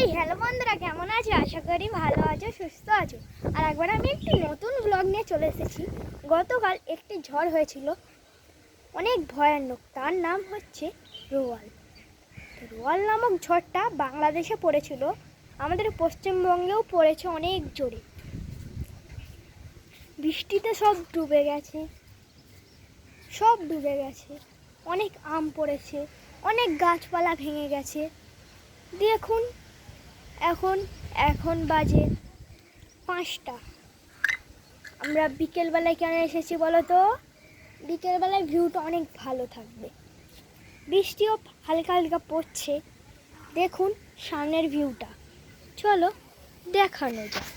Hello বন্ধুরা, কেমন আছো? আশা করি ভালো আছো, সুস্থ আছো। আর একবার আমি একটি নতুন ব্লগ নিয়ে চলে এসেছি। গতকাল একটি ঝড় হয়েছিল, অনেক ভয়ানক। তার নাম হচ্ছে রোয়াল। রোয়াল নামক ঝড়টা বাংলাদেশে পড়েছিল, আমাদের পশ্চিমবঙ্গেও পড়েছে অনেক জোরে। বৃষ্টিতে সব ডুবে গেছে, অনেক আম পড়েছে, অনেক গাছপালা ভেঙে গেছে। দেখুন এখন বাজে 5টা। আমরা বিকেলবেলায় কেন এসেছি বলো তো? বিকেলবেলায় ভিউটা অনেক ভালো থাকবে। বৃষ্টিও হালকা হালকা পড়ছে। দেখুন সামনের ভিউটা, চলো দেখানো যাক।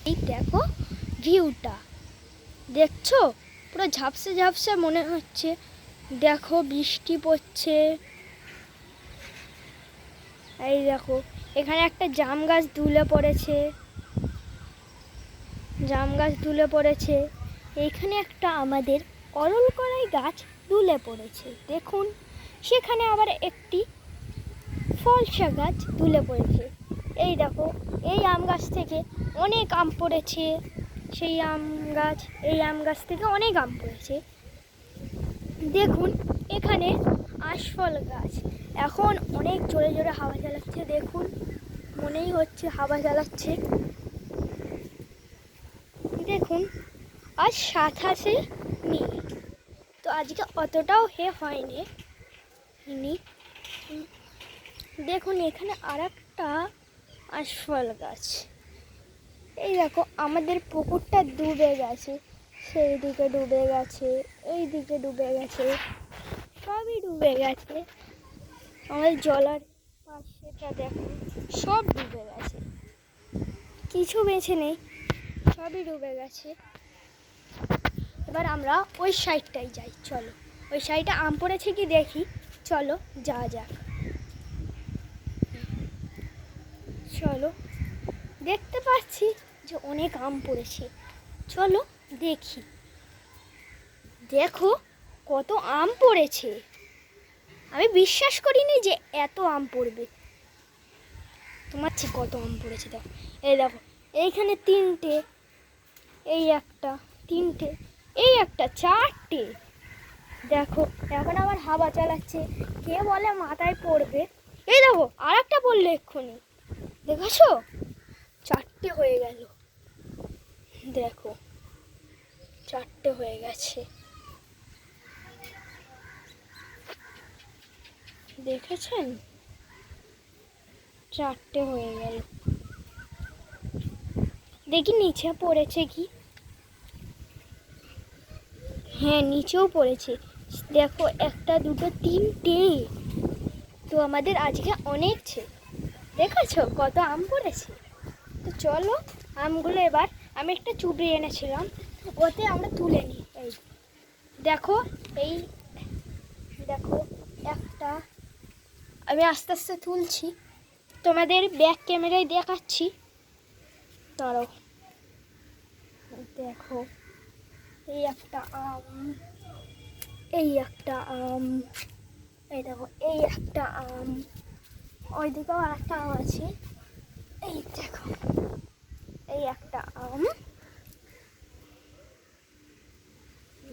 এই দেখো ভিউটা, দেখছো? পুরো ঝাপসা ঝাপসা মনে হচ্ছে। দেখো বৃষ্টি পড়ছে। এই দেখো এখানে একটা জাম গাছ দুলে পড়েছে। এইখানে একটা আমাদের অরল কলাই গাছ দুলে পড়েছে। দেখুন সেখানে আবার একটি ফলসা গাছ দুলে পড়েছে। এই দেখো এই আম গাছ থেকে অনেক আম পড়েছে। এই আম গাছ থেকে অনেক আম পড়েছে। দেখুন এখানে আশফল গাছ এখন অনেক জোরে জোরে হাওয়া চালাচ্ছে। দেখুন মনেই হচ্ছে হাওয়া চালাচ্ছে। দেখুন আজ 27শে মে, তো আজকে অতটাও হয়নি। দেখুন এখানে আর একটা আশফল গাছ। এই দেখো আমাদের পুকুরটা ডুবে গেছে, সেই দিকে ডুবে গেছে, এই দিকে ডুবে গেছে, সবই ডুবে গেছে। আমাদের জলার পাশেটা দেখুন সব ডুবে গেছে, কিছু বেঁচে নেই, সবই ডুবে গেছে। এবার আমরা ওই সাইডটাই যাই, চলো ওই সাইডে আম পড়েছে কি দেখি, চলো যাওয়া যাক। চলো, দেখতে পাচ্ছি যে অনেক আম পড়েছে, চলো দেখি। দেখো কত আম পড়েছে, আমি বিশ্বাস করিনি যে এত আম পড়বে। তোমার চেয়ে কত আম পড়েছে দেখো। এই দেখো এইখানে 3টে, এই একটা, 3টে, এই একটা, 4টে। দেখো এখন আবার হাওয়া চালাচ্ছে, কে বলে মাথায় পড়বে। এই দেখো আর একটা পড়লো এক্ষুনি, দেখেছো? 4টে হয়ে গেল। দেখো 4টে হয়ে গেছে, দেখেছেন? 4টে হয়ে গেল। দেখি নিচে পড়েছে কি। হ্যাঁ নিচেও পড়েছে। দেখো 1, 2, 3টে। তো আমাদের আজকে অনেক দেখেছো কত আম পড়েছে। তো চলো আমগুলো এবার আমি একটা চুবড়ি এনেছিলাম, ওতে আমরা তুলে নিই। এই দেখো, দেখো একটা, আমি আস্তে আস্তে তুলছি, তোমাদের ব্যাক ক্যামেরায় দেখাচ্ছি। দাঁড়াও, দেখো এই একটা আম, এই দেখো এই একটা আম, ওই দিকেও আর একটা আম আছে। এই দেখো এই একটা আম,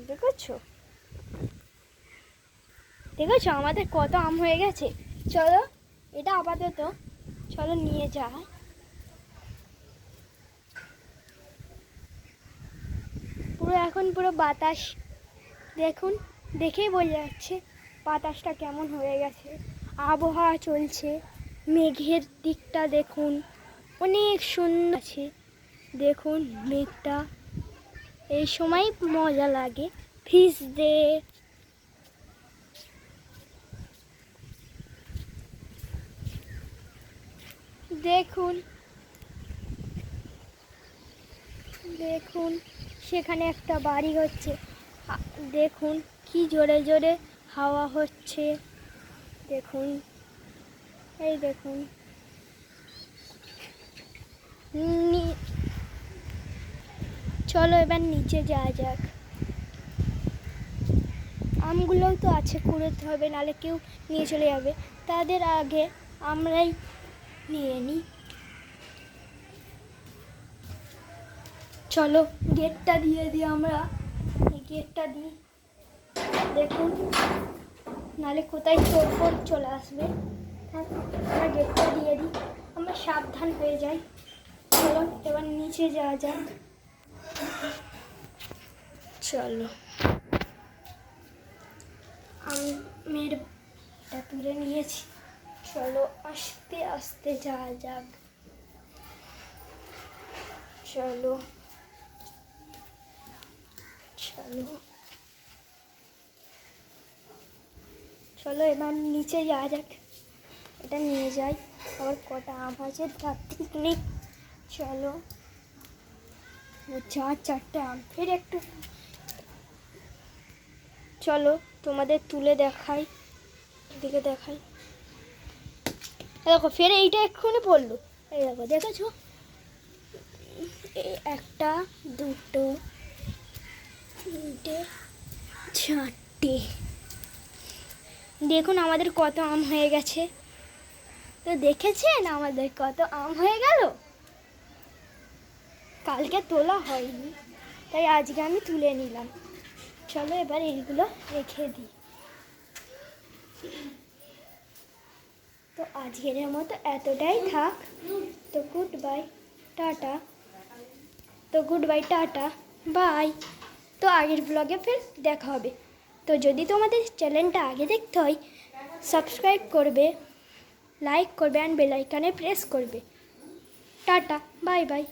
দেখেছো আমাদের কত আম হয়ে গেছে। চলো এটা আপাতত চলো নিয়ে যাই। এখন পুরো বাতাস, দেখুন দেখেই বোঝা যাচ্ছে বাতাসটা কেমন হয়ে গেছে। আবহাওয়া চলছে, মেঘের দিকটা দেখুন অনেক সুন্দর আছে। দেখুন মেঘটা, এই সময় মজা লাগে ভিজতে। দেখুন সেখানে একটা বাড়ি হচ্ছে। দেখুন কি জোরে জোরে হাওয়া হচ্ছে। দেখুন এই দেখুন, চলো এবার নিচে যাওয়া যাক। আমগুলোও তো আছে, কুড়োতে হবে, নাহলে কেউ নিয়ে চলে যাবে। তাদের আগে আমরাই নিয়ে নিই। চলো গেটটা দিয়ে দিই আমরা, এই গেটটা দিই। দেখুন নালে কোথায় চোর ফোর চলে আসবে। হ্যাঁ, আমরা গেটটা দিয়ে দিই, আমরা সাবধান হয়ে যাই। চলো এবার নিচে যাওয়া যাক। চলো আমের এটা তুলে নিয়েছি, চলো আস্তে আস্তে যাওয়া যাক। চলো চলো চলো এবার নিচে যাওয়া যাক। এটা নিয়ে যাই, আবার কটা আম আছে তার ঠিক নেই। চলো চারটে আম, ফের একটু চলো তোমাদের তুলে দেখাই, এদিকে দেখাই। দেখো ফের এইটা এক্ষুনি পড়লো, এই দেখো দেখেছো, একটা দুটো তিনটে চারটে। দেখুন আমাদের কত আম হয়ে গেছে। তো দেখেছেন আমাদের কত আম হয়ে গেল। কালকে তোলা হয়নি, তাই আজকে আমি তুলে নিলাম। চলো এবার এইগুলো রেখে দিই। তো আজকের মতো এতটাই থাক। তো গুড বাই, টাটা। বাই। তো আগের ব্লগে ফের দেখা হবে। তো যদি তোমাদের চ্যানেলটা আগে দেখতে হয়, সাবস্ক্রাইব করবে, লাইক করবে অ্যান্ড বেল আইকনে প্রেস করবে। Tata, bye bye.